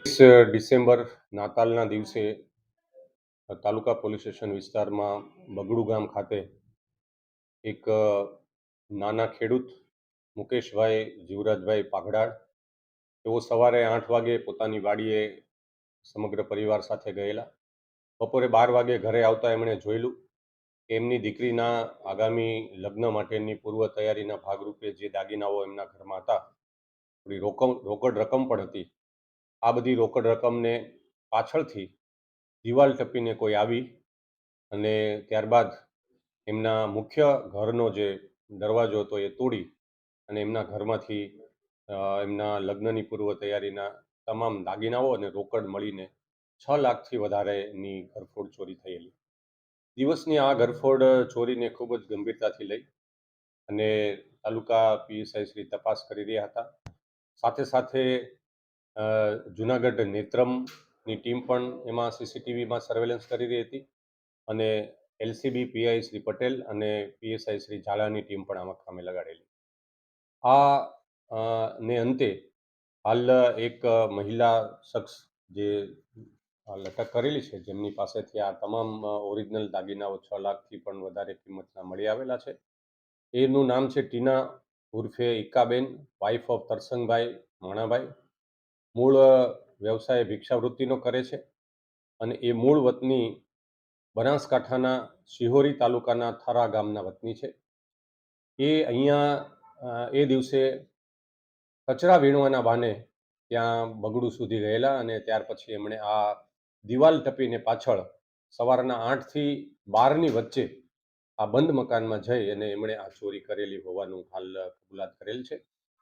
December નાતાલના દિવસે તાલુકા police station વિસ્તારમાં બગડુ ગામ ખાતે એક નાના ખેડૂત મુકેશભાઈ જીવરાજભાઈ પાઘડાળ તેઓ સવારે 8 વાગે પોતાની વાડીએ સમગ્ર પરિવાર સાથે ગયેલા. બપોરે 12 વાગે ઘરે આવતા એમણે જોયેલું કે એમની દીકરીના આગામી લગ્ન માટેની પૂર્વ તૈયારીના ભાગરૂપે જે દાગીનાઓ એમના ઘરમાં હતા, થોડી રોકડ રકમ પણ હતી. આ બધી રોકડ રકમને પાછળથી દિવાલ ટપીને કોઈ આવી અને ત્યારબાદ એમના મુખ્ય ઘરનો જે દરવાજો હતો એ તોડી અને એમના ઘરમાંથી એમના લગ્નની પૂર્વ તૈયારીના તમામ દાગીનાઓ અને રોકડ મળીને 6 લાખથી વધારેની ઘરફોડ ચોરી થયેલી. દિવસની આ ઘરફોડ ચોરીને ખૂબ જ ગંભીરતાથી લઈ અને તાલુકા પીએસઆઈ શ્રી તપાસ કરી રહ્યા હતા. સાથે સાથે જુનાગઢ નેત્રમની ટીમ પણ એમાં સીસીટીવીમાં સર્વેલન્સ કરી રહી હતી અને એલસીબી પીઆઈ શ્રી પટેલ અને પીએસઆઈ શ્રી ઝાલાની ટીમ પણ આમાં કામે લગાડેલી. ને અંતે હાલ એક મહિલા શખ્સ જે અટક કરેલી છે, જેમની પાસેથી આ તમામ ઓરિજિનલ દાગીનાઓ 6 લાખથી પણ વધારે કિંમતના મળી આવેલા છે. એનું નામ છે ટીના ઉર્ફે ઈકાબેન, વાઇફ ઓફ તરસંગભાઈ માણાભાઈ. મૂળ વ્યવસાય ભિક્ષાવૃત્તિનો કરે છે અને એ મૂળ વતની બનાસકાંઠાના શિહોરી તાલુકાના થરા ગામના વતની છે. એ અહીંયા એ દિવસે કચરા વીણવાના બહાને ત્યાં બગડુ સુધી ગયેલા અને ત્યાર પછી એમણે આ દિવાલ ટપીને પાછળ સવારના 8થી 12ની વચ્ચે આ બંધ મકાનમાં જઈ અને એમણે આ ચોરી કરેલી હોવાનું હાલ કબૂલાત કરેલ છે.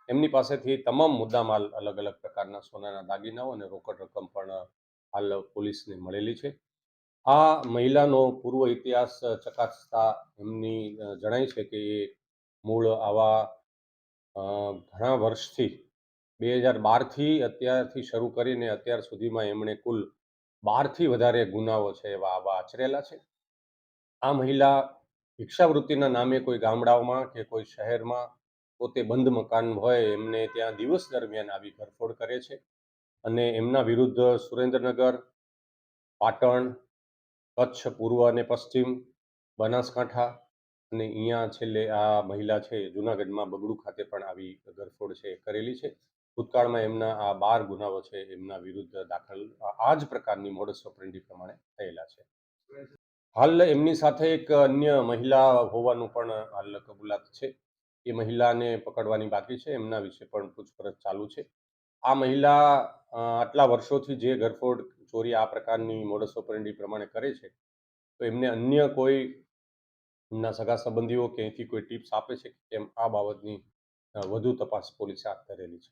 એમની પાસેથી તમામ મુદ્દામાલ અલગ અલગ પ્રકારના સોનાના દાગીનાઓ અને રોકડ રકમ પણ હાલ પોલીસને મળેલી છે. આ મહિલાનો પૂર્વ ઇતિહાસ ચકાસતા એમની જણાય છે કે એ મૂળ આવા ઘણા વર્ષથી 2012થી અત્યારથી શરૂ કરીને અત્યાર સુધીમાં એમણે કુલ 12થી વધારે ગુનાઓ છે એવા આવા આચરેલા છે. આ મહિલા ભિક્ષાવૃત્તિના નામે કોઈ ગામડાઓમાં કે કોઈ શહેરમાં પોતે બંધ મકાન હોય એમને ત્યાં દિવસ દરમિયાન આવી ઘરફોડ કરે છે અને એમના વિરુદ્ધ સુરેન્દ્રનગર, પાટણ, કચ્છ પૂર્વ અને પશ્ચિમ, બનાસકાંઠા અને અહીંયા છેલ્લે આ મહિલા છે જૂનાગઢમાં બગડુ ખાતે પણ આવી ઘરફોડ છે કરેલી છે. ભૂતકાળમાં એમના આ 12 ગુનાઓ છે એમના વિરુદ્ધ દાખલ આ જ પ્રકારની મોડસ ઓપરેન્ડી પ્રમાણે થયેલા છે. હાલ એમની સાથે એક અન્ય મહિલા હોવાનું પણ હાલ કબૂલાત છે. એ મહિલાને પકડવાની બાકી છે, એમના વિશે પણ પૂછપરછ ચાલુ છે. આ મહિલા આટલા વર્ષોથી જે ઘરફોડ ચોરી આ પ્રકારની મોડસ ઓપરેન્ડી પ્રમાણે કરે છે, તો એમને અન્ય કોઈ એમના સગા સંબંધીઓ કે અહીંથી કોઈ ટિપ્સ આપે છે કે કેમ, આ બાબતની વધુ તપાસ પોલીસે હાથ ધરેલી છે.